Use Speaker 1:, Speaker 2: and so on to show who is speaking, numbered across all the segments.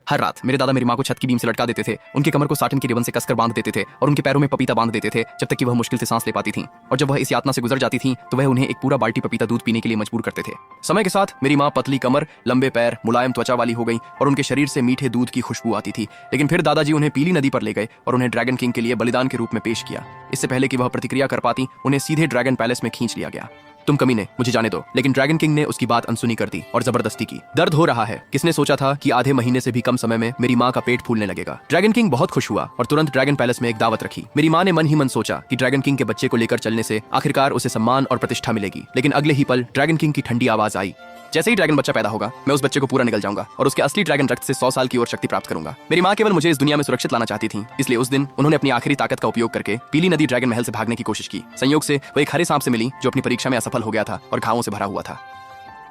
Speaker 1: हर रात मेरे दादा मेरी माँ को छत की बीम से लटका देते थे, उनकी कमर को साटन के रिबन से कसकर बांध देते थे और उनके पैरों में पपीता बांध देते थे जब तक कि वह मुश्किल से सांस ले पाती थीं। और जब वह इस यातना से गुजर जाती थीं तो वह उन्हें एक पूरा बाल्टी पपीता दूध पीने के लिए मजबूर करते थे। समय के साथ मेरी माँ पतली कमर, लंबे पैर, मुलायम त्वचा वाली हो गई और उनके शरीर से मीठे दूध की खुशबू आती थी। लेकिन फिर दादाजी उन्हें पीली नदी पर ले गए और उन्हें ड्रैगन किंग के लिए बलिदान के रूप में पेश किया। इससे पहले कि वह प्रतिक्रिया कर पाती, उन्हें सीधे ड्रैगन पैलेस में खींच लिया गया। तुम कमीने, मुझे जाने दो। लेकिन ड्रैगन किंग ने उसकी बात अनसुनी कर दी और जबरदस्ती की। दर्द हो रहा है। किसने सोचा था कि आधे महीने से भी कम समय में मेरी माँ का पेट फूलने लगेगा। ड्रैगन किंग बहुत खुश हुआ और तुरंत ड्रैगन पैलेस में एक दावत रखी। मेरी माँ ने मन ही मन सोचा कि ड्रैगन किंग के बच्चे को लेकर चलने से आखिरकार उसे सम्मान और प्रतिष्ठा मिलेगी। लेकिन अगले ही पल ड्रैगन किंग की ठंडी आवाज आई, जैसे ही ड्रैगन बच्चा पैदा होगा मैं उस बच्चे को पूरा निगल जाऊंगा और उसके असली ड्रैगन रक्त से 100 साल की ओर शक्ति प्राप्त करूंगा। मेरी माँ केवल मुझे इस दुनिया में सुरक्षित लाना चाहती थी, इसलिए उस दिन उन्होंने अपनी आखिरी ताकत का उपयोग करके पीली नदी ड्रैगन महल से भागने की कोशिश की। संयोग से वो एक हरे सांप से मिली जो अपनी परीक्षा में असफल हो गया था और घावों से भरा हुआ था।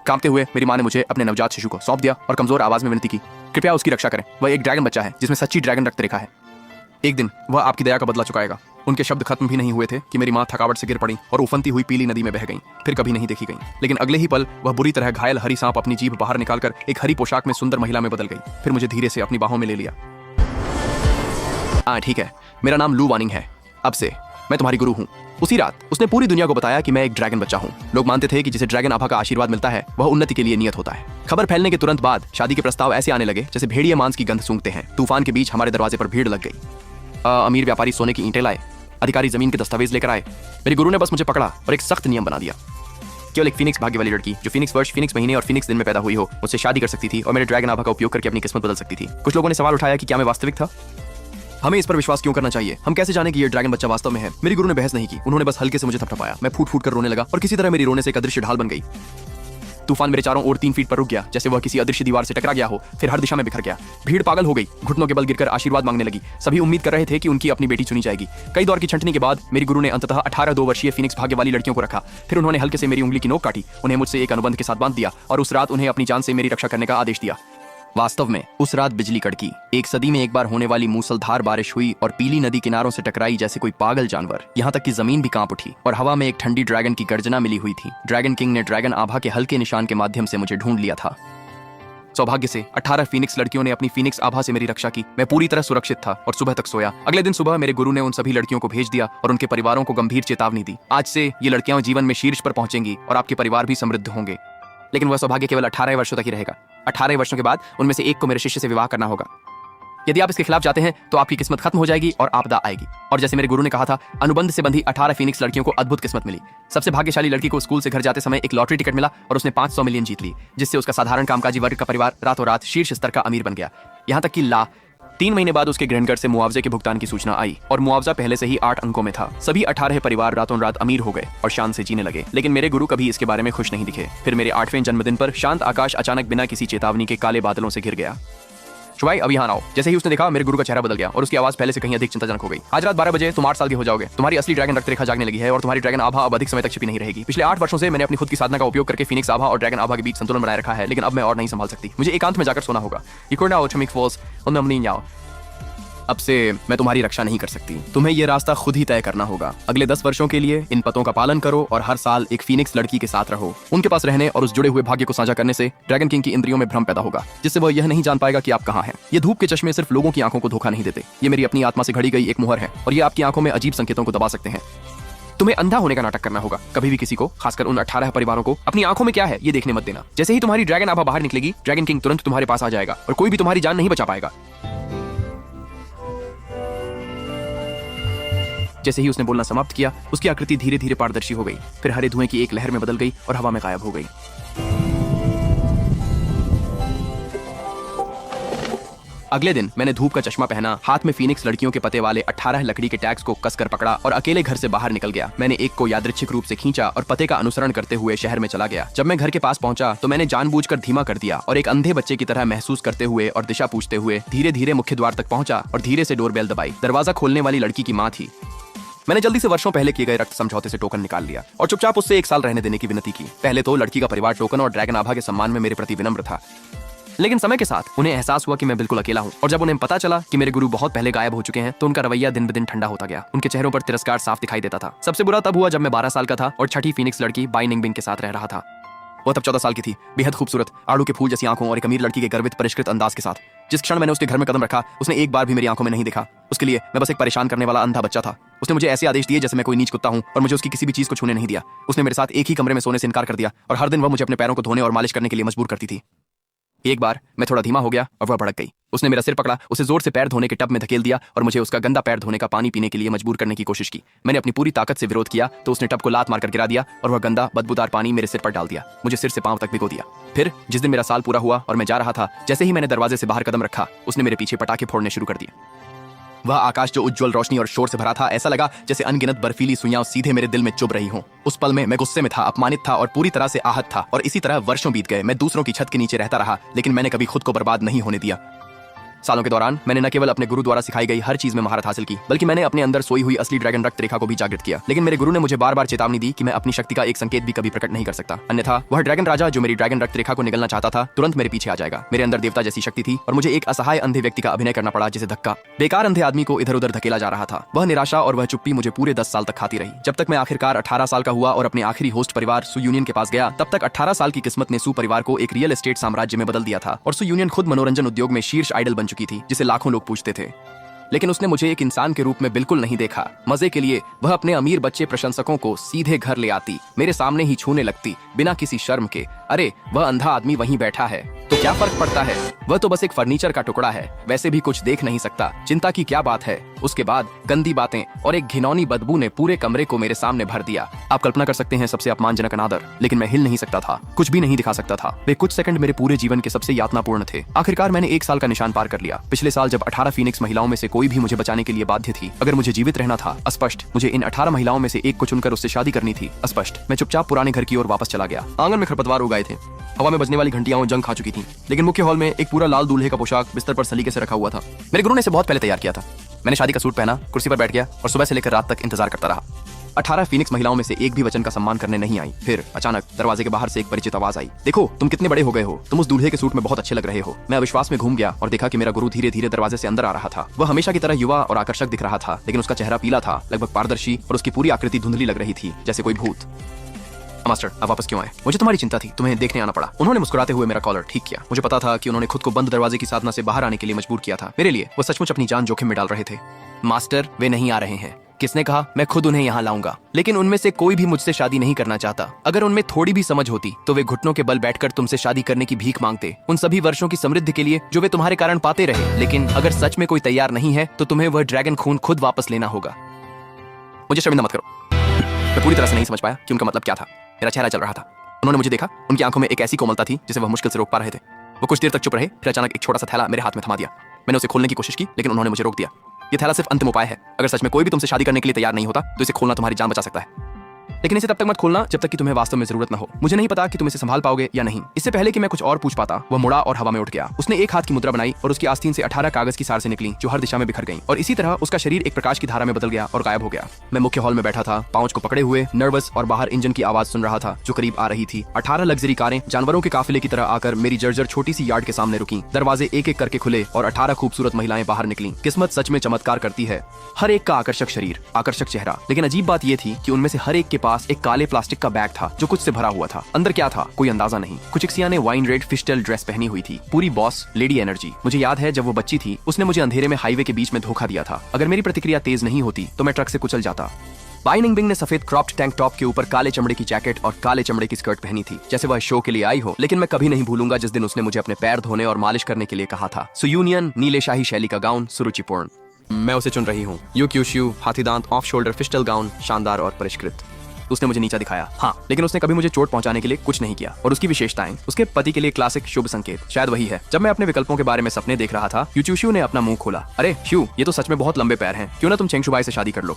Speaker 1: कांपते हुए मेरी माँ ने मुझे अपने नवजात शिशु को सौंप दिया और कमजोर आवाज में विनती की, कृपया उसकी रक्षा करें। वह एक ड्रैगन बच्चा है जिसमें सच्ची ड्रैगन रक्त रेखा है। एक दिन वह आपकी दया का बदला चुकाएगा। उनके शब्द खत्म भी नहीं हुए थे कि मेरी माँ थकावट से गिर पड़ी और उफनती हुई पीली नदी में बह गईं, फिर कभी नहीं देखी गईं। लेकिन अगले ही पल वह बुरी तरह घायल हरी सांप अपनी जीभ बाहर निकालकर एक हरी पोशाक में सुंदर महिला में बदल गई। फिर मुझे धीरे से अपनी बाहों में ले लिया। ठीक है, मेरा नाम लू वानिंग है। अब से मैं तुम्हारी गुरु हूँ। उसी रात उसने पूरी दुनिया को बताया कि मैं एक ड्रैगन बच्चा हूँ। लोग मानते थे कि जिसे ड्रैगन आभा का आशीर्वाद मिलता है वह उन्नति के लिए नियत होता है। खबर फैलने के तुरंत बाद शादी के प्रस्ताव ऐसे आने लगे जैसे भेड़िए मांस की गंध सूंघते हैं। तूफान के बीच हमारे दरवाजे पर भीड़ लग गई। अमीर व्यापारी सोने की ईंटें लाए, अधिकारी जमीन के दस्तावेज लेकर आए। मेरे गुरु ने बस मुझे पकड़ा और एक सख्त नियम बना दिया। केवल एक फिनिक्स भाग्य वाली लड़की जो फिनिक्स वर्ष, फिनिक्स महीने और फिनिक्स दिन में पैदा हुई हो मुझसे शादी कर सकती थी और मेरे ड्रैगन आभा का उपयोग करके अपनी किस्मत बदल सकती थी। कुछ लोगों ने सवाल उठाया कि क्या मैं वास्तविक था। हमें इस पर विश्वास क्यों करना चाहिए? हम कैसे जाने कि ये ड्रैगन बच्चा वास्तव में है? मेरी गुरु ने बहस नहीं की, उन्होंने बस हल्के से मुझे थपथपाया। मैं फूट फूट कर रोने लगा और किसी तरह मेरी रोने से एक अदृश्य ढाल बन गई। तूफान मेरे चारों ओर 3 फीट पर रुक गया, जैसे वह किसी अदृश्य दीवार से टकरा गया हो, फिर हर दिशा में बिखर गया। भीड़ पागल हो गई, घुटनों के बल गिरकर आशीर्वाद मांगने लगी। सभी उम्मीद कर रहे थे कि उनकी अपनी बेटी चुनी जाएगी। कई दौर की छंटनी के बाद मेरी गुरु ने अंततः 18 2 वर्षीय फिनिक्स भाग्य वाली लड़कियों को रखा। फिर उन्होंने हल्के से मेरी उंगली की नोक काटी, उन्हें मुझसे एक अनुबंध के साथ बांध दिया और उस रात उन्हें अपनी जान से मेरी रक्षा करने का आदेश दिया। वास्तव में उस रात बिजली कड़की। एक सदी में एक बार होने वाली मूसलधार बारिश हुई और पीली नदी किनारों से टकराई जैसे कोई पागल जानवर। यहाँ तक कि जमीन भी कांप उठी और हवा में एक ठंडी ड्रैगन की गर्जना मिली हुई थी। ड्रैगन किंग ने ड्रैगन आभा के हल्के निशान के माध्यम से मुझे ढूंढ लिया था। सौभाग्य से 18 फिनिक्स लड़कियों ने अपनी फिनिक्स आभा से मेरी रक्षा की। मैं पूरी तरह सुरक्षित था और सुबह तक सोया। अगले दिन सुबह मेरे गुरु ने उन सभी लड़कियों को भेज दिया और उनके परिवारों को गंभीर चेतावनी दी, आज से ये लड़कियां जीवन में शीर्ष पर पहुंचेंगी और आपके परिवार भी समृद्ध होंगे। लेकिन वह सौभाग्य केवल 18 वर्षों तक ही रहेगा। 18 वर्षों के बाद उनमें से एक को मेरे शिष्य से विवाह करना होगा। यदि आप इसके खिलाफ जाते हैं तो आपकी किस्मत खत्म हो जाएगी और आपदा आएगी। और जैसे मेरे गुरु ने कहा था, अनुबंध से बंधी 18 फिनिक्स लड़कियों को अद्भुत किस्मत मिली। सबसे भाग्यशाली लड़की को स्कूल से घर जाते समय एक लॉटरी टिकट मिला और उसने 500 मिलियन जीत ली, जिससे उसका साधारण कामकाजी वर्ग का परिवार रातों रात शीर्ष स्तर का अमीर बन गया। यहाँ तक कि 3 महीने बाद उसके गृहणगढ़ से मुआवजे के भुगतान की सूचना आई और मुआवजा पहले से ही 8 अंकों में था। सभी 18 परिवार रातों रात अमीर हो गए और शान से जीने लगे। लेकिन मेरे गुरु कभी इसके बारे में खुश नहीं दिखे। फिर मेरे 8वें जन्मदिन पर शांत आकाश अचानक बिना किसी चेतावनी के काले बादलों से घिर गया। शुभाई, अब यहाँ आओ। जैसे ही उसने देखा मेरे गुरु का चेहरा बदल गया और उसकी आवाज पहले से कहीं अधिक चिंताजनक हो गई। आज रात 12 बजे तुम 8 साल के हो जाओगे। तुम्हारी असली ड्रैगन रक्त रेखा जागने लगी है और तुम्हारी ड्रैगन आभा अब अधिक समय तक छिपी नहीं रहेगी। पिछले 8 वर्षों से मैंने अपनी खुद की साधना का उपयोग करके फिनिक्स आभा और ड्रैगन आभा के बीच संतुलन बनाए रखा है, लेकिन अब मैं और नहीं संभाल सकती। मुझे एकांत में जाकर सोना होगा। अब से मैं तुम्हारी रक्षा नहीं कर सकती। तुम्हें यह रास्ता खुद ही तय करना होगा। अगले 10 वर्षों के लिए इन पतों का पालन करो और हर साल एक फिनिक्स लड़की के साथ रहो। उनके पास रहने और उस जुड़े हुए भाग्य को साझा करने से ड्रैगन किंग की इंद्रियों में भ्रम पैदा होगा, जिससे वह यह नहीं जान पाएगा कि आप कहाँ हैं। ये धूप के चश्मे सिर्फ लोगों की आंखों को धोखा नहीं देते, ये मेरी अपनी आत्मा से घड़ी गई एक मोहर है और ये आपकी आंखों में अजीब संकेतों को दबा सकते हैं। तुम्हें अंधा होने का नाटक करना होगा। कभी भी किसी को, खासकर उन 18 परिवारों को, अपनी आंखों में क्या है ये देखने मत देना। जैसे ही तुम्हारी ड्रैगन आभा बाहर निकलेगी, ड्रैगन किंग तुरंत तुम्हारे पास आ जाएगा और कोई भी तुम्हारी जान नहीं बचा पाएगा। जैसे ही उसने बोलना समाप्त किया, उसकी आकृति धीरे धीरे पारदर्शी हो गई, फिर हरे धुएं की एक लहर में बदल गई और हवा में गायब हो गई। अगले दिन मैंने धूप का चश्मा पहना, हाथ में फिनिक्स लड़कियों के पते वाले 18 लकड़ी के टैग्स को कसकर पकड़ा और अकेले घर से बाहर निकल गया। मैंने एक को यादृच्छिक रूप से खींचा और पते का अनुसरण करते हुए शहर में चला गया। जब मैं घर के पास पहुंचा तो मैंने जानबूझकर धीमा कर दिया और एक अंधे बच्चे की तरह महसूस करते हुए और दिशा पूछते हुए धीरे धीरे मुख्य द्वार तक पहुंचा और धीरे से डोरबेल दबाई। दरवाजा खोलने वाली लड़की की माँ थी। मैंने जल्दी से वर्षों पहले किए गए रक्त समझौते से टोकन निकाल लिया और चुपचाप उससे 1 साल रहने देने की विनती की। पहले तो लड़की का परिवार टोकन और ड्रैगन आभा के सम्मान में मेरे प्रति विनम्र था, लेकिन समय के साथ उन्हें एहसास हुआ कि मैं बिल्कुल अकेला हूँ। और जब उन्हें पता चला कि मेरे गुरु बहुत पहले गायब हो चुके हैं तो उनका रवैया दिन ब दिन ठंडा होता गया। उनके चेहरों पर तिरस्कार साफ दिखाई देता था। सबसे बुरा तब हुआ जब मैं 12 साल का था और छठी फिनिक्स लड़की बाई निंगबिंग के साथ रह रहा था। वह तब 14 साल की थी, बेहद खूबसूरत, आड़ू के फूल जैसी आंखों और एक अमीर लड़की के गर्वित परिष्कृत अंदाज के साथ। जिस क्षण मैंने उसके घर में कदम रखा, उसने एक बार भी मेरी आंखों में नहीं देखा। उसके लिए मैं बस एक परेशान करने वाला अंधा बच्चा था। उसने मुझे ऐसे आदेश दिए जैसे मैं कोई नीच कुत्ता हूं और मुझे उसकी किसी भी चीज को छूने नहीं दिया। उसने मेरे साथ एक ही कमरे में सोने से इनकार कर दिया और हर दिन वह मुझे अपने पैरों को धोने और मालिश करने के लिए मजबूर करती थी। एक बार मैं थोड़ा धीमा हो गया और वह भड़क गई। उसने मेरा सिर पकड़ा, उसे जोर से पैर धोने के टब में धकेल दिया और मुझे उसका गंदा पैर धोने का पानी पीने के लिए मजबूर करने की कोशिश की। मैंने अपनी पूरी ताकत से विरोध किया तो उसने टब को लात मारकर गिरा दिया और वह गंदा बदबूदार पानी मेरे सिर पर डाल दिया। मुझे सिर से पांव तक भिगो दिया। फिर जिस दिन मेरा साल पूरा हुआ और मैं जा रहा था, जैसे ही मैंने दरवाजे से बाहर कदम रखा, उसने मेरे पीछे पटाखे फोड़ने शुरू कर दिए। वह आकाश जो उज्जवल रोशनी और शोर से भरा था, ऐसा लगा जैसे अनगिनत बर्फीली सुइयां सीधे मेरे दिल में चुभ रही हों। उस पल में मैं गुस्से में था, अपमानित था और पूरी तरह से आहत था। और इसी तरह वर्षों बीत गए। मैं दूसरों की छत के नीचे रहता रहा, लेकिन मैंने कभी खुद को बर्बाद नहीं होने दिया। सालों के दौरान मैंने न केवल अपने गुरु द्वारा सिखाई गई हर चीज में महारत हासिल की, बल्कि मैंने अपने अंदर सोई हुई असली ड्रैगन रक्त रेखा को भी जागृत किया। लेकिन मेरे गुरु ने मुझे बार बार चेतावनी दी कि मैं अपनी शक्ति का एक संकेत भी कभी प्रकट नहीं कर सकता, अन्यथा वह ड्रैगन राजा जो मेरी ड्रैगन रक्त रेखा को निगलना चाहता था, तुरंत मेरे पीछे आ जाएगा। मेरे अंदर देवता जैसी शक्ति थी और मुझे एक असहाय अंधे व्यक्ति का अभिनय करना पड़ा, जिसे धक्का बेकार अंधे आदमी को इधर उधर धकेला जा रहा था। वह निराशा और वह चुप्पी मुझे पूरे 10 साल तक खाती रही, जब तक मैं आखिरकार 18 साल का हुआ और अपने आखिरी होस्ट परिवार सु यूनियन के पास गया। तब तक 18 साल की किस्मत ने सु परिवार को एक रियल एस्टेट साम्राज्य में बदल दिया था और सु यूनियन खुद मनोरंजन उद्योग में शीर्ष आइडल बन चुकी थी, जिसे लाखों लोग पूछते थे। लेकिन उसने मुझे एक इंसान के रूप में बिल्कुल नहीं देखा। मजे के लिए वह अपने अमीर बच्चे प्रशंसकों को सीधे घर ले आती, मेरे सामने ही छूने लगती बिना किसी शर्म के। अरे वह अंधा आदमी वहीं बैठा है तो क्या फर्क पड़ता है, वह तो बस एक फर्नीचर का टुकड़ा है, वैसे भी कुछ देख नहीं सकता, चिंता की क्या बात है। उसके बाद गंदी बातें और एक घिनौनी बदबू ने पूरे कमरे को मेरे सामने भर दिया। आप कल्पना कर सकते हैं सबसे अपमानजनक अनादर। लेकिन मैं हिल नहीं सकता था, कुछ भी नहीं दिखा सकता था। वे कुछ सेकंड मेरे पूरे जीवन के सबसे यातनापूर्ण थे। आखिरकार मैंने 1 साल का निशान पार कर लिया। पिछले साल जब 18 फीनिक्स महिलाओं में से कोई भी मुझे बचाने के लिए बाध्य थी, अगर मुझे जीवित रहना था, अस्पष्ट मुझे इन 18 महिलाओं में से एक को चुनकर उससे शादी करनी थी, अस्पष्ट। मैं चुपचाप पुराने घर की ओर वापस चला गया। आंगन में खरपतवार उगाए थे, हवा में बजने वाली घंटियां जंग खा चुकी थी, लेकिन मुख्य हॉल में एक पूरा लाल दूल्हे का पोशाक बिस्तर पर सलीके से रखा हुआ था। मेरे गुरु ने इसे बहुत पहले तैयार किया था। मैंने शादी का सूट पहना, कुर्सी पर बैठ गया और सुबह से लेकर रात तक इंतजार करता रहा। 18 फीनिक्स महिलाओं में से एक भी वचन का सम्मान करने नहीं आई। फिर अचानक दरवाजे के बाहर से एक परिचित आवाज आई, देखो तुम कितने बड़े हो गए हो, तुम उस दूल्हे के सूट में बहुत अच्छे लग रहे हो। मैं अविश्वास में घूम गया और देखा कि मेरा गुरु धीरे धीरे दरवाजे से अंदर आ रहा था। वह हमेशा की तरह युवा और आकर्षक दिख रहा था, लेकिन उसका चेहरा पीला था, लगभग पारदर्शी, और उसकी पूरी आकृति धुंधली लग रही थी, जैसे कोई भूत। मास्टर आप वापस क्यों आए? मुझे तुम्हारी चिंता थी, तुम्हें देखने आना पड़ा। उन्होंने मुस्कुराते हुए मेरा कॉलर ठीक किया। मुझे पता था कि उन्होंने खुद को बंद दरवाजे की साधना से बाहर आने के लिए मजबूर किया था। मेरे लिए वो सचमुच अपनी जान जोखिम में डाल रहे थे। मास्टर वे नहीं आ रहे हैं। किसने कहा? मैं खुद उन्हें यहाँ लाऊंगा। लेकिन उनमें से कोई भी मुझसे शादी नहीं करना चाहता। अगर उनमें थोड़ी भी समझ होती तो वे घुटनों के बल बैठकर तुमसे शादी करने की भीख मांगते, उन सभी वर्षों की समृद्धि के लिए जो वे तुम्हारे कारण पाते रहे। लेकिन अगर सच में कोई तैयार नहीं है तो तुम्हें वह ड्रैगन खून खुद वापस लेना होगा। मुझे शर्मिंदा मत करो। मैं पूरी तरह से नहीं समझ पाया कि उनका मतलब क्या था। मेरा चेहरा चल रहा था। उन्होंने मुझे देखा, उनकी आंखों में एक ऐसी कोमलता थी जिसे वह मुश्किल से रोक पा रहे थे। वो कुछ देर तक चुप रहे, फिर अचानक एक छोटा सा थैला मेरे हाथ में थमा दिया। मैंने उसे खोलने की कोशिश की, लेकिन उन्होंने मुझे रोक दिया। ये थैला सिर्फ अंतिम उपाय है। अगर सच में कोई भी तुमसे शादी करने के लिए तैयार नहीं होता तो इसे खोलना तुम्हारी जान बचा सकता है, लेकिन इसे तब तक मत खोलना जब तक कि तुम्हें वास्तव में जरूरत न हो। मुझे नहीं पता कि तुम इसे संभाल पाओगे या नहीं। इससे पहले कि मैं कुछ और पूछ पाता, वह मुड़ा और हवा में उठ गया। उसने एक हाथ की मुद्रा बनाई और उसकी आस्तीन से 18 कागज की सार से निकली, जो हर दिशा में बिखर गईं। और इसी तरह उसका शरीर एक प्रकाश की धारा में बदल गया और गायब हो गया। मैं मुख्य हॉल में बैठा था, पांच को पकड़े हुए, नर्वस, और बाहर इंजन की आवाज सुन रहा था जो करीब आ रही थी। 18 लग्जरी कारें जानवरों के काफिले की तरह आकर मेरी जर्जर छोटी सी यार्ड के सामने रुकी। दरवाजे एक एक करके खुले और 18 खूबसूरत महिलाएं बाहर निकली। किस्मत सच में चमत्कार करती है। हर एक का आकर्षक शरीर, आकर्षक चेहरा, लेकिन अजीब बात यह थी कि उनमें से हर एक के पास एक काले प्लास्टिक का बैग था जो कुछ से भरा हुआ था। अंदर क्या था कोई अंदाजा नहीं। कुछ एक ने वाइन रेड फिस्टल ड्रेस पहनी हुई थी, पूरी बॉस लेडी एनर्जी। मुझे याद है जब वो बच्ची थी, उसने मुझे अंधेरे में हाईवे के बीच में धोखा दिया था। अगर मेरी प्रतिक्रिया तेज नहीं होती तो मैं ट्रक से कुचल जाता। बाई निंगबिंग ने सफेद क्रॉप्ड टैंक टॉप के ऊपर काले चमड़े की जैकेट और काले चमड़े की स्कर्ट पहनी थी, जैसे वह शो के लिए आई हो। लेकिन मैं कभी नहीं भूलूंगा जिस दिन उसने मुझे अपने पैर धोने और मालिश करने के लिए कहा था। सु यूनियन नीले शाही शैली का गाउन, सुरुचिपूर्ण। मैं उसे चुन रही हूँ। यू क्यूशू हाथी दांत ऑफ शोल्डर फिस्टल गाउन, शानदार और परिष्कृत। उसने मुझे नीचा दिखाया, हाँ, लेकिन उसने कभी मुझे चोट पहुंचाने के लिए कुछ नहीं किया। और उसकी विशेषताएं उसके पति के लिए क्लासिक शुभ संकेत शायद वही है। जब मैं अपने विकल्पों के बारे में सपने देख रहा था, यूचूशू ने अपना मुंह खोला। अरे शू, ये तो सच में बहुत लंबे पैर हैं, क्यों ना तुम चेंगशुबाई से शादी कर लो,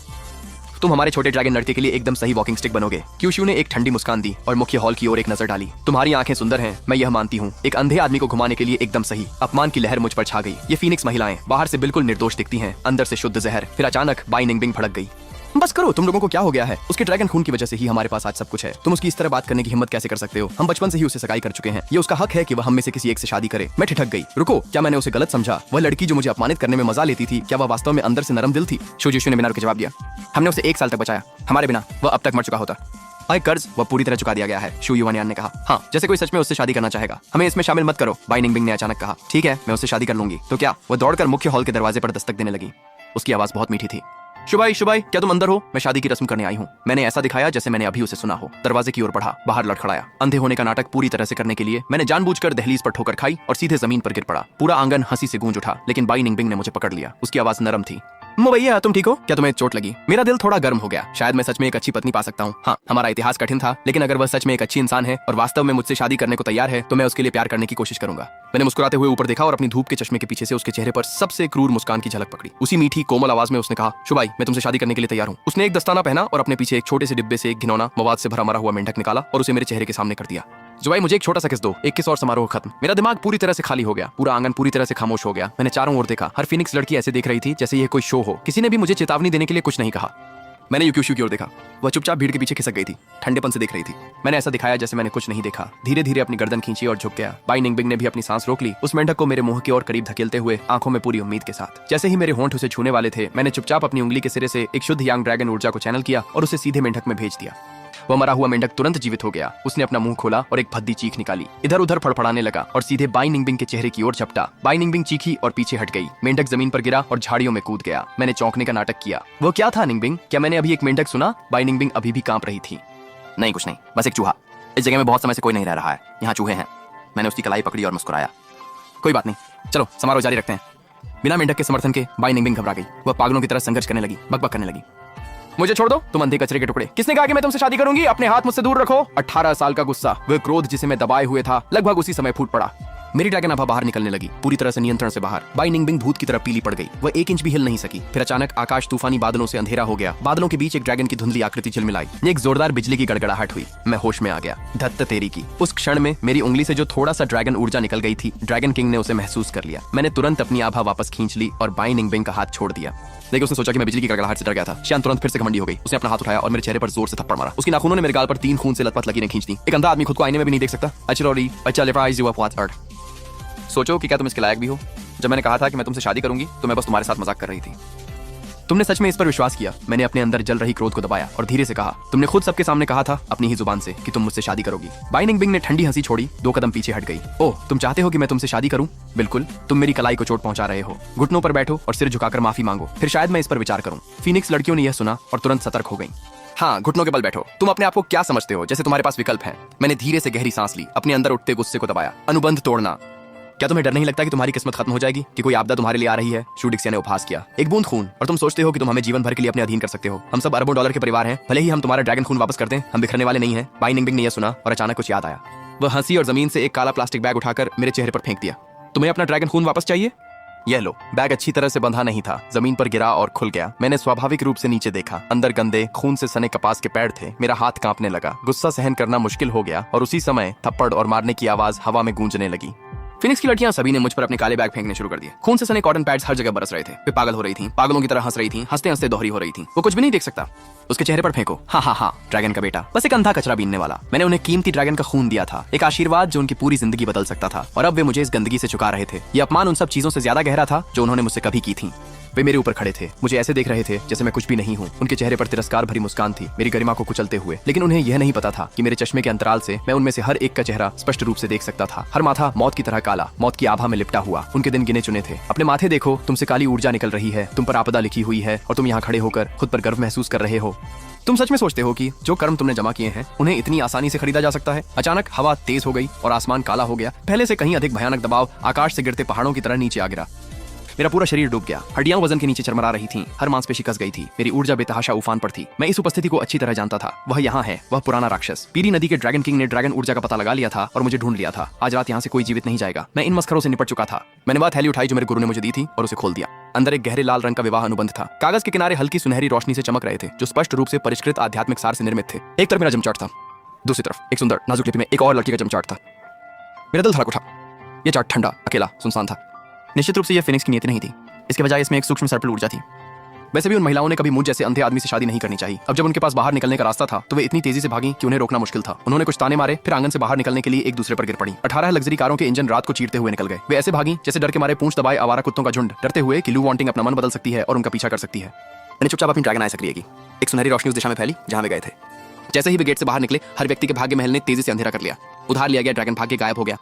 Speaker 1: तुम हमारे छोटे ड्रैगन लड़के के लिए एकदम सही वॉकिंग स्टिक बनोगे। क्यूशू ने एक ठंडी मुस्कान दी और मुख्य हॉल की ओर एक नजर डाली। तुम्हारी आंखें सुंदर हैं, मैं यह मानती हूँ। एक अंधे आदमी को घुमाने के लिए एकदम सही। अपमान की लहर मुझ पर छा गई। ये फीनिक्स महिलाएं बाहर से बिल्कुल निर्दोष दिखती हैं, अंदर से शुद्ध जहर। फिर अचानक बाई निंगबिंग भड़क गई। बस करो, तुम लोगों को क्या हो गया है? उसके ड्रैगन खून की वजह से ही हमारे पास आज सब कुछ है। तुम उसकी इस तरह बात करने की हिम्मत कैसे कर सकते हो? हम बचपन से ही उसे सगाई कर चुके हैं। ये उसका हक है कि वह हम में से किसी एक से शादी करे। मैं ठिठक गई। रुको, क्या मैंने उसे गलत समझा? वह लड़की जो मुझे अपमानित करने में मजा लेती थी, क्या वह वास्तव में अंदर से नरम दिल थी? शूजिशु ने बिना रुके जवाब दिया। हमने उसे 1 साल तक बचाया, हमारे बिना वह अब तक मर चुका होता। और एक कर्ज वह पूरी तरह चुका दिया गया है, शू युवानियान ने कहा। हाँ, जैसे कोई सच में उससे शादी करना चाहेगा। हमें इसमें शामिल मत करो, बाई निंगबिंग ने अचानक कहा। ठीक है, मैं उससे शादी कर लूंगी। तो क्या? वह दौड़कर मुख्य हॉल के दरवाजे पर दस्तक देने लगी। उसकी आवाज बहुत मीठी थी। शुभाई, शुभाई, क्या तुम अंदर हो? मैं शादी की रस्म करने आई हूँ। मैंने ऐसा दिखाया जैसे मैंने अभी उसे सुना हो। दरवाजे की ओर बढ़ा, बाहर लड़खड़ाया। अंधे होने का नाटक पूरी तरह से करने के लिए मैंने जानबूझकर दहलीज पर ठोकर खाई और सीधे जमीन पर गिर पड़ा। पूरा आंगन हंसी से गूंज उठा, लेकिन बाई निंगबिंग ने मुझे पकड़ लिया। उसकी आवाज नरम थी। भैया, तुम ठीक हो? क्या तुम्हें चोट लगी? मेरा दिल थोड़ा गर्म हो गया। शायद मैं सच में एक अच्छी पत्नी पा सकता हूँ। हाँ, हमारा इतिहास कठिन था, लेकिन अगर वह सच में एक अच्छी इंसान है और वास्तव में मुझसे शादी करने को तैयार है तो मैं उसके लिए प्यार करने की कोशिश करूंगा। मैंने मुस्कुराते हुए ऊपर देखा और अपनी धूप के चश्मे के पीछे से उसके चेहरे पर सबसे क्रूर मुस्कान की झलक पकड़ी। उसी मीठी कोमल आवाज में उसने कहा, शुभाई, मैं तुमसे शादी करने के लिए तैयार हूँ। उसने एक दस्ताना पहना और अपने पीछे एक छोटे से डिब्बे से एक घिनौना मवाद से भरा मरा हुआ मेंढक निकाला और उसे मेरे चेहरे के सामने कर दिया। जुबाई, मुझे एक छोटा सा किस दो। एक किस और समारोह खत्म। मेरा दिमाग पूरी तरह से खाली हो गया। पूरा आंगन पूरी तरह से खामोश हो गया। मैंने चारों ओर देखा। हर फिनिक्स लड़की ऐसे देख रही थी जैसे यह कोई शो हो। किसी ने भी मुझे चेतावनी देने के लिए कुछ नहीं कहा। मैंने युक्यूशू की ओर देखा। वह चुपचाप भीड़ के पीछे खिसक गई थी, ठंडेपन से देख रही थी। मैंने ऐसा दिखाया जैसे मैंने कुछ नहीं देखा। धीरे धीरे अपनी गर्दन खींची और झुक गया। बाई निंगबिंग ने भी अपनी सांस रोक ली, उस मेंढक को मेरे मुंह की ओर करीब धकेलते हुए, आंखों में पूरी उम्मीद के साथ। जैसे ही मेरे होंठ उसे छूने वाले थे, मैंने चुपचाप अपनी उंगली के सिरे से एक शुद्ध यांग ड्रैगन ऊर्जा को चैनल किया और उसे सीधे मेंढक में भेज दिया। वह मरा हुआ मेंढक तुरंत जीवित हो गया। उसने अपना मुंह खोला और एक भद्दी चीख निकाली, इधर उधर फड़फड़ाने लगा और सीधे बाई निंगबिंग के चेहरे की ओर झपटा। बाई निंगबिंग चीखी और पीछे हट गई। मेंढक जमीन पर गिरा और झाड़ियों में कूद गया। मैंने चौंकने का नाटक किया। वो क्या था निंगबिंग? क्या मैंने अभी एक मेंढक सुना? बाई निंगबिंग अभी भी कांप रही थी। नहीं, कुछ नहीं, बस एक चूहा। इस जगह में बहुत समय से कोई नहीं रह रहा है। यहाँ चूहे हैं। मैंने उसकी कलाई पकड़ी और मुस्कुराया। कोई बात नहीं, चलो समारोह जारी रखते हैं। बिना मेंढक के समर्थन के बाई निंगबिंग घबरा गई। वह पागलों की तरह संघर्ष करने लगी, बकबक करने लगी। मुझे छोड़ दो, तुम अंधे कचरे के टुकड़े। किसने कहा कि मैं तुमसे शादी करूंगी? अपने हाथ मुझसे दूर रखो। 18 साल का गुस्सा, वह क्रोध जिसे मैं दबाए हुए था, लगभग उसी समय फूट पड़ा। मेरी ड्रैगन आभा बाहर निकलने लगी, पूरी तरह से नियंत्रण से बाहर। बाई निंगबिंग भूत की तरह पीली पड़ गई। वह 1 इंच भी हिल नहीं सकी। फिर अचानक आकाश तूफानी बादलों से अंधेरा हो गया। बादलों के बीच एक ड्रैगन की धुंधली आकृति झिलमिलाई। एक जोरदार बिजली की गड़गड़ाहट हुई। मैं होश में आ गया। धत्त तेरी की। उस क्षण में मेरी उंगली से जो थोड़ा सा ड्रैगन ऊर्जा निकल गई थी, ड्रैगन किंग ने उसे महसूस कर लिया। मैंने तुरंत अपनी आभा वापस खींच ली और बाई निंगबिंग का हाथ छोड़ दिया। देखिए, उसने सोचा कि मैं बिजली की गड़गड़ाहट से डर गया था। शान तुरंत फिर से घमंडी हो गई। उसने अपना हाथ उठाया और मेरे चेहरे पर जोर से थप्पड़ मारा। उसकी नाखूनों ने मेरे गाल पर 3 खून से लथपथ लकीरें खींच दी। एक अंधा आदमी खुद को आईने में भी नहीं देख सकता। सोचो कि क्या तुम इसके लायक भी हो? जब मैंने कहा था कि मैं तुमसे शादी करूंगी तो मैं बस तुम्हारे साथ मजाक कर रही थी। तुमने सच में इस पर विश्वास किया? मैंने अपने अंदर जल रही क्रोध को दबाया और धीरे से कहा, तुमने खुद सबके सामने कहा था अपनी ही जुबान से कि तुम मुझसे शादी करोगी। बाई निंगबिंग ने ठंडी हंसी छोड़ी, 2 कदम पीछे हट गई। ओह, तुम चाहते हो कि मैं तुमसे शादी करूं? बिल्कुल। तुम मेरी कलाई को चोट पहुंचा रहे हो। घुटनों पर बैठो और सिर झुकाकर माफी मांगो, फिर शायद मैं इस पर विचार करूं। फीनिक्स लड़कियों ने यह सुना और तुरंत सतर्क हो गई। हाँ, घुटनों के बल बैठो। तुम अपने आप को क्या समझते हो, जैसे तुम्हारे पास विकल्प है? मैंने धीरे से गहरी सांस ली, अपने अंदर उठते गुस्से को दबाया। अनुबंध तोड़ना। क्या तुम्हें डर नहीं लगता कि तुम्हारी किस्मत खत्म हो जाएगी, कि कोई आपदा तुम्हारे लिए आ रही है? शूडिक्सिया ने उपहास किया। एक बूंद खून और तुम सोचते हो कि तुम हमें जीवन भर के लिए अपने अधीन कर सकते हो? हम सब अरबों डॉलर के परिवार हैं। भले ही हम तुम्हारा ड्रैगन खून वापस कर दें, हम बिखरने वाले नहीं हैं। बाई निंगबिंग ने यह सुना और अचानक कुछ याद आया। वह हंसी और जमीन से एक काला प्लास्टिक बैग उठाकर मेरे चेहरे पर फेंक दिया। तुम्हें अपना ड्रैगन खून वापस चाहिए? यह लो। बैग अच्छी तरह से बंधा नहीं था, जमीन पर गिरा और खुल गया। मैंने स्वाभाविक रूप से नीचे देखा। अंदर गंदे खून से सने कपास के पैर थे। मेरा हाथ कांपने लगा। गुस्सा सहन करना मुश्किल हो गया और उसी समय थप्पड़ और मारने की आवाज हवा में गूंजने लगी। फिनिक्स की लड़कियां सभी ने मुझ पर अपने काले बैग फेंकने शुरू कर दिए। खून से सने कॉटन पैड्स हर जगह बरस रहे थे। वे पागल हो रही थीं, पागलों की तरह हंस रही थीं, हंसते हंसते दोहरी हो रही थीं। वो कुछ भी नहीं देख सकता। उसके चेहरे पर फेंको। हाँ हाँ हाँ, ड्रैगन का बेटा, बस एक अंधा कचरा बीनने वाला। मैंने उन्हें कीमती ड्रैगन का खून दिया था, एक आशीर्वाद जो उनकी पूरी जिंदगी बदल सकता था, और अब वे मुझे इस गंदगी से चुका रहे थे। ये अपमान उन सब चीजों से ज्यादा गहरा था जो उन्होंने मुझसे कभी की थी। वे मेरे ऊपर खड़े थे, मुझे ऐसे देख रहे थे जैसे मैं कुछ भी नहीं हूँ। उनके चेहरे पर तिरस्कार भरी मुस्कान थी, मेरी गरिमा को कुचलते हुए। लेकिन उन्हें यह नहीं पता था कि मेरे चश्मे के अंतराल से मैं उनमें से हर एक का चेहरा स्पष्ट रूप से देख सकता था। हर माथा मौत की तरह काला, मौत की आभा में लिपटा हुआ। उनके दिन गिने चुने थे। अपने माथे देखो, तुमसे काली ऊर्जा निकल रही है, तुम पर आपदा लिखी हुई है, और तुम यहाँ खड़े होकर खुद पर गर्व महसूस कर रहे हो। तुम सच में सोचते हो कि जो कर्म तुमने जमा किए हैं उन्हें इतनी आसानी से खरीदा जा सकता है? अचानक हवा तेज हो गई और आसमान काला हो गया। पहले से कहीं अधिक भयानक दबाव आकाश से गिरते पहाड़ों की तरह नीचे आ गिरा। मेरा पूरा शरीर डूब गया। हड्डियां वजन के नीचे चरमरा रही थीं, हर मांसपेशी कस गई थी। मेरी ऊर्जा बेतहाशा उफान पर थी। मैं इस उपस्थिति को अच्छी तरह जानता था। वह यहाँ है, वह पुराना राक्षस। पीरी नदी के ड्रैगन किंग ने ड्रैगन ऊर्जा का पता लगा लिया था और मुझे ढूंढ लिया था। आज रात यहाँ से कोई जीवित नहीं जाएगा। मैं इन मस्खरों से निपट चुका था। मैंने वह थैली उठाई जो मेरे गुरु ने मुझे दी थी और उसे खोल दिया। अंदर एक गहरे लाल रंग का विवाह अनुबंध था। कागज के किनारे हल्की सुनहरी रोशनी से चमक रहे थे, जो स्पष्ट रूप से परिष्कृत आध्यात्मिक सार से निर्मित थे। एक तरफ मेरा जमचाट था, दूसरी तरफ एक सुंदर नाजुक लिपि में एक और लड़की का जमचाट था। मेरा दिल धड़क उठा। यह चार्ट ठंडा, अकेला, सुनसान था। निश्चित रूप से यह फिनिक्स की नियति नहीं थी। इसके बजाय इसमें एक सूक्ष्म सर्पिल ऊर्जा थी। वैसे भी उन महिलाओं ने कभी मुझ जैसे अंधे आदमी से शादी नहीं करनी चाहिए। अब जब उनके पास बाहर निकलने का रास्ता था तो वे इतनी तेजी से भागी कि उन्हें रोकना मुश्किल था। उन्होंने कुछ ताने मारे, फिर आंगन से बाहर निकलने के लिए एक दूसरे पर गिर पड़ी। 18 लग्जरी कारों के इंजन रात को चीरते हुए निकल गए। वे ऐसे भागी जैसे डर के मारे पूंछ दबाए आवारा कुत्तों का झुंड, डरते हुए कि लू वांटिंग अपना मन बदल सकती है और उनका पीछा कर सकती है। मैंने चुपचाप अपनी ड्रैगन आई सक्रिय की। एक सुनहरी रोशनी उस दिशा में फैली जहां वे गए थे। जैसे ही वे गेट से बाहर निकले, हर व्यक्ति के भाग्य महल ने तेजी से अंधेरा कर लिया। उधार लिया गया ड्रैगन भाग्य गायब हो गया।